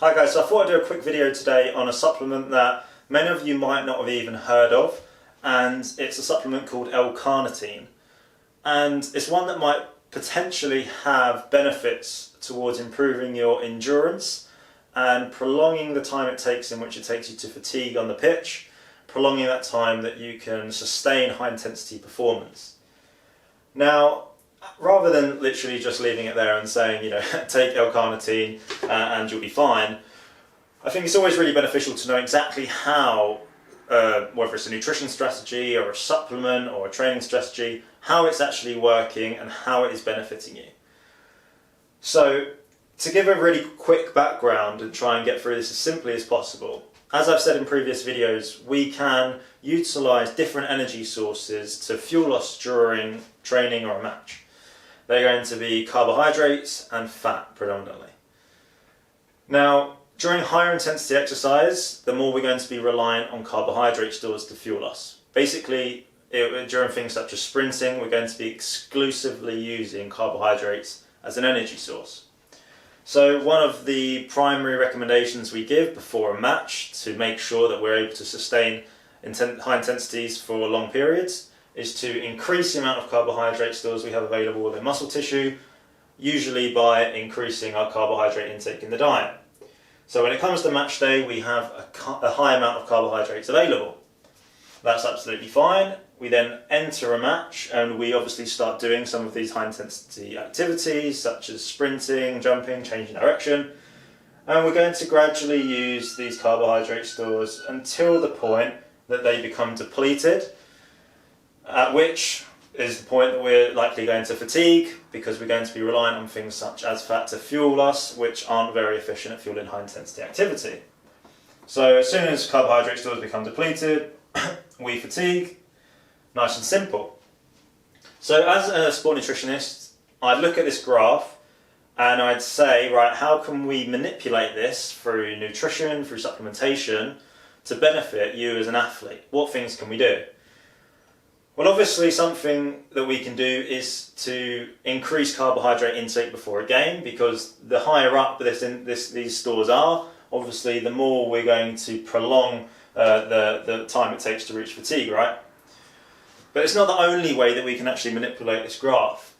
Hi guys, so I thought I'd do a quick video today on a supplement that many of you might not have even heard of, and it's a supplement called L-Carnitine. And it's one that might potentially have benefits towards improving your endurance and prolonging the time it takes in which it takes you to fatigue on the pitch, prolonging that time that you can sustain high intensity performance. Now, rather than literally just leaving it there and saying, take L-Carnitine and you'll be fine, I think it's always really beneficial to know exactly how, whether it's a nutrition strategy or a supplement or a training strategy, how it's actually working and how it is benefiting you. So, to give a really quick background and try and get through this as simply as possible, as I've said in previous videos, we can utilise different energy sources to fuel us during training or a match. They're going to be carbohydrates and fat predominantly. Now, during higher intensity exercise, the more we're going to be reliant on carbohydrate stores to fuel us. Basically, during things such as sprinting, we're going to be exclusively using carbohydrates as an energy source. So one of the primary recommendations we give before a match to make sure that we're able to sustain high intensities for long periods is to increase the amount of carbohydrate stores we have available within muscle tissue, usually by increasing our carbohydrate intake in the diet. So when it comes to match day, we have a high amount of carbohydrates available. That's absolutely fine. We then enter a match and we obviously start doing some of these high intensity activities such as sprinting, jumping, changing direction, and we're going to gradually use these carbohydrate stores until the point that they become depleted, at which is the point that we're likely going to fatigue because we're going to be reliant on things such as fat to fuel us, which aren't very efficient at fueling high intensity activity. So as soon as carbohydrate stores become depleted, we fatigue. Nice and simple. So as a sport nutritionist, I'd look at this graph and I'd say, right, how can we manipulate this through nutrition, through supplementation, to benefit you as an athlete? What things can we do? Well, obviously something that we can do is to increase carbohydrate intake before a game, because the higher up these stores are, obviously the more we're going to prolong the time it takes to reach fatigue, right? But it's not the only way that we can actually manipulate this graph.